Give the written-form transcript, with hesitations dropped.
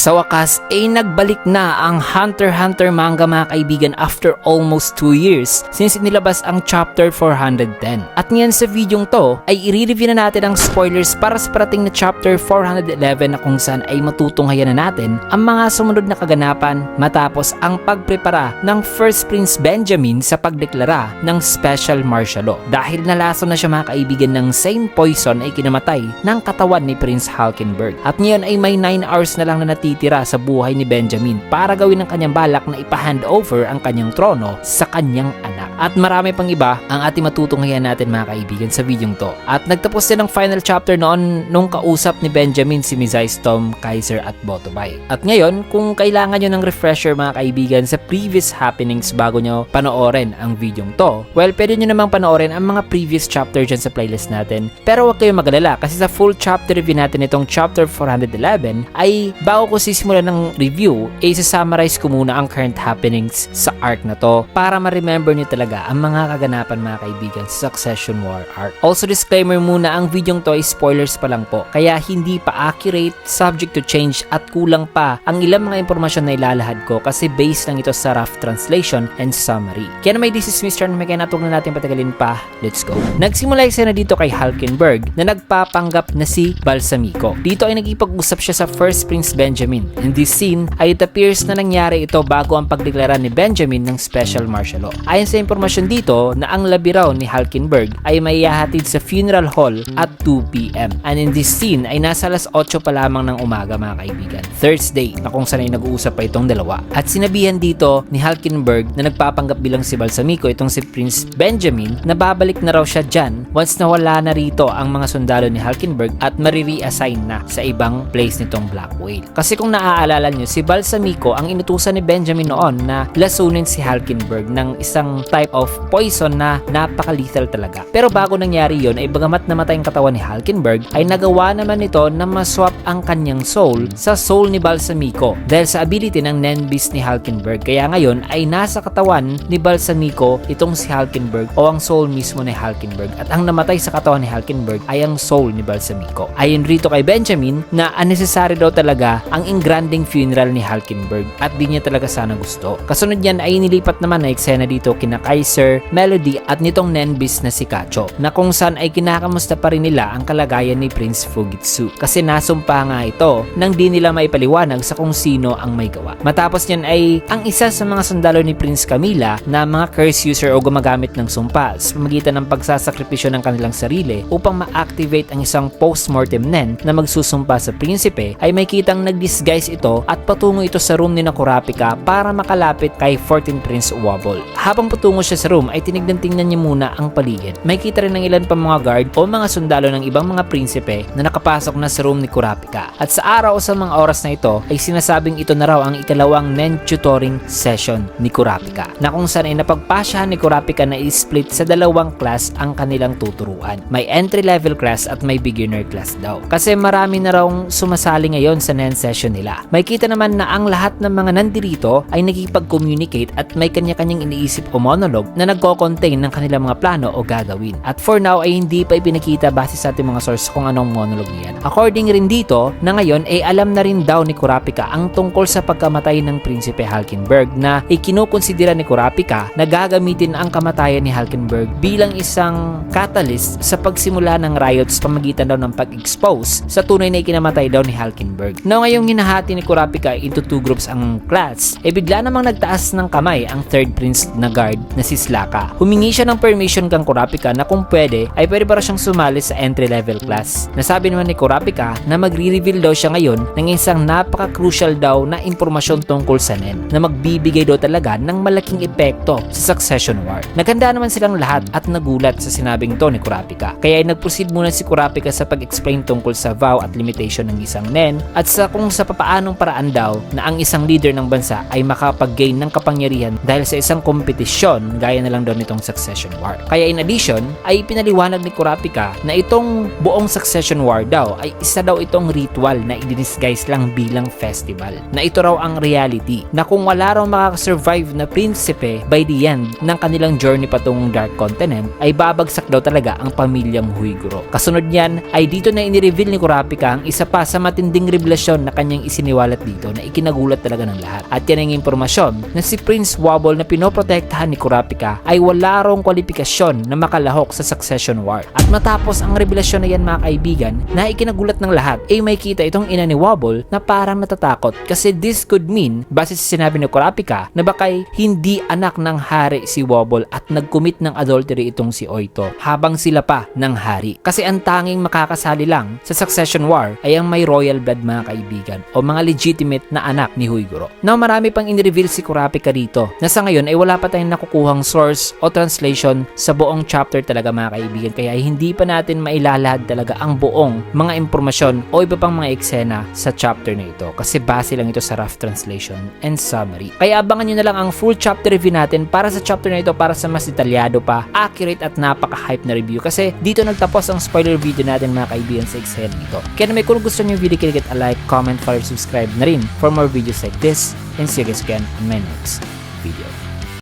Sa wakas ay nagbalik na ang Hunter x Hunter manga mga kaibigan after almost 2 years since inilabas ang chapter 410. At ngayon sa videong to ay i-review na natin ang spoilers para sa parating na chapter 411 na kung saan ay matutunghayan na natin ang mga sumunod na kaganapan matapos ang pagprepara ng First Prince Benjamin sa pagdeklara ng special martial law. Dahil nalason na siya mga kaibigan ng same poison ay kinamatay ng katawan ni Prince Hulkenberg. At ngayon ay may 9 hours na lang na natitira sa buhay ni Benjamin para gawin ang kanyang balak na ipa-hand over ang kanyang trono sa kanyang anak. At marami pang iba ang ating matutunghayan natin mga kaibigan sa videong to. At nagtapos din ang final chapter noon nung kausap ni Benjamin si Mizai's Tom, Kaiser at Botobay. At ngayon, kung kailangan nyo ng refresher mga kaibigan sa previous happenings bago nyo panoorin ang videong to, well, pwede nyo namang panoorin ang mga previous chapter dyan sa playlist natin. Pero huwag kayong magalala kasi sa full chapter review natin itong chapter 411 ay bago ko sisimulan ng review, ay isa-summarize ko muna ang current happenings sa arc na to para ma-remember nyo talaga ang mga kaganapan mga kaibigan sa Succession War arc. Also disclaimer muna, ang videong to ay spoilers pa lang po, kaya hindi pa accurate, subject to change at kulang pa ang ilang mga impormasyon na ilalahad ko kasi based lang ito sa rough translation and summary. Kaya naman this is Mr. May na natin patagalin pa, let's go. Nagsimula yung na dito kay Hulkenberg na nagpapanggap na si Balsamico. Dito ay nagipag-usap siya sa First Prince Benjamin. In this scene ay it appears na nangyari ito bago ang pagdeklara ni Benjamin ng special martial law. Ayon sa impormasyon dito na ang labi raw ni Hulkenberg ay maihahatid sa funeral hall at 2 PM. And in this scene ay nasa alas 8 pa lamang ng umaga mga kaibigan. Thursday na kung saan ay nag-uusap pa itong dalawa. At sinabihan dito ni Hulkenberg na nagpapanggap bilang si Balsamico itong si Prince Benjamin na babalik na raw siya dyan once na wala na rito ang mga sundalo ni Hulkenberg at marireassign na sa ibang place nitong Black Whale. Kasi kung naaalala nyo, si Balsamico ang inutusan ni Benjamin noon na lasunin si Hulkenberg ng isang type of poison na napaka-lethal talaga. Pero bago nangyari yon ay bagamat namatay ang katawan ni Hulkenberg ay nagawa naman nito na maswap ang kanyang soul sa soul ni Balsamico dahil sa ability ng Nenbis ni Hulkenberg. Kaya ngayon ay nasa katawan ni Balsamico itong si Hulkenberg o ang soul mismo ni Hulkenberg at ang namatay sa katawan ni Hulkenberg ay ang soul ni Balsamico. Ayon rito kay Benjamin na unnecessary daw talaga ang engranding funeral ni Hulkenberg at di niya talaga sana gusto. Kasunod yan ay nilipat naman na eksena dito kina Kaiser, Melody at nitong Nenbis na si Kacho na kung saan ay kinakamusta pa rin nila ang kalagayan ni Prince Fujitsu kasi nasumpa nga ito nang di nila maipaliwanag sa kung sino ang may gawa. Matapos niyan ay ang isa sa mga sundalo ni Prince Camilla na mga curse user o gumagamit ng sumpa sa pamagitan ng pagsasakripisyo ng kanilang sarili upang ma-activate ang isang post-mortem nen na magsusumpa sa prinsipe ay may kitang nag-disguise ito at patungo ito sa room ni na Kurapika para makalapit kay 14th Prince Wobble. Habang patungo siya sa room ay tinignan-tingnan niya muna ang paligid. May kita rin ng ilan pa mga guard o mga sundalo ng ibang mga prinsipe na nakapasok na sa room ni Kurapika. At sa araw o sa mga oras na ito ay sinasabing ito na raw ang ikalawang nen tutoring session ni Kurapika na kung saan ay napagpasyahan ni Kurapika na i-split sa dalawang class ang kanilang tuturuan. May entry-level class at may beginner class daw. Kasi marami na raw sumasali ngayon sa nen session nila. May kita naman na ang lahat ng mga nandirito ay nagkipag-communicate at may kanya-kanyang iniisip o monologue na nagko-contain ng kanilang mga plano o gagawin. At for now ay hindi pa ipinakita base sa ating mga source kung anong monologue niyan. According rin dito na ngayon ay alam na rin daw ni Kurapika ang tungkol sa pagkamatay ng Prinsipe Hulkenberg na ikinukonsidera ni Kurapika na gagamitin ang kamatayan ni Hulkenberg bilang isang catalyst sa pagsimula ng riots pamagitan daw ng pag-expose sa tunay na ikinamatay daw ni Hulkenberg. Now ngayong hinahati ni Kurapika into 2 groups ang class, bigla namang nagtaas ng kamay ang third prince na guard na si Slaka. Humingi siya ng permission kang Kurapika na kung pwede ay pwede para siyang sumali sa entry level class. Nasabi naman ni Kurapika na magre-reveal daw siya ngayon ng isang napaka-crucial daw na impormasyon tungkol sa Nen na magbibigay daw talaga ng malaking epekto sa Succession War. Naghanda naman silang lahat at nagulat sa sinabing to ni Kurapika. Kaya ay nag-proceed muna si Kurapika sa pag-explain tungkol sa vow at limitation ng isang Nen at sa kung sa papaanong paraan daw na ang isang leader ng bansa ay makapag-gain ng kapangyarihan dahil sa isang kompetisyon naman gaya na lang daw nitong Succession War. Kaya in addition ay pinaliwanag ni Kurapika na itong buong Succession War daw ay isa daw itong ritual na i-disguise lang bilang festival. Na ito raw ang reality na kung wala raw makakasurvive na prinsipe by the end ng kanilang journey patungong Dark Continent ay babagsak daw talaga ang pamilyang Huiguro. Kasunod niyan ay dito na inireveal ni Kurapika ang isa pa sa matinding revelasyon na kanyang isiniwalat dito na ikinagulat talaga ng lahat. At yan ang impormasyon na si Prince Wobble na pinoprotektahan ni Kurapika ay wala raw kwalifikasyon na makalahok sa Succession War. At matapos ang revelasyon na yan mga kaibigan na ikinagulat ng lahat ay may kita itong ina ni Wobble na parang natatakot kasi this could mean base sa sinabi ni Kurapika na bakay hindi anak ng hari si Wobble at nag-commit ng adultery itong si Oito habang sila pa ng hari. Kasi ang tanging makakasali lang sa Succession War ay ang may royal blood mga kaibigan o mga legitimate na anak ni Huiguro. Now marami pang in-reveal si Kurapika dito na sa ngayon ay wala pa tayong nakukuhang source o translation sa buong chapter talaga mga kaibigan kaya hindi pa natin mailalahad talaga ang buong mga impormasyon o iba pang mga eksena sa chapter na ito kasi base lang ito sa rough translation and summary. Kaya abangan nyo na lang ang full chapter review natin para sa chapter na ito para sa mas detalyado pa, accurate at napaka-hype na review kasi dito nagtapos ang spoiler video natin mga kaibigan sa eksena nito. Kaya naman kung gusto nyo yung video, click a like, comment, follow, subscribe na rin for more videos like this and see you guys again in my next video.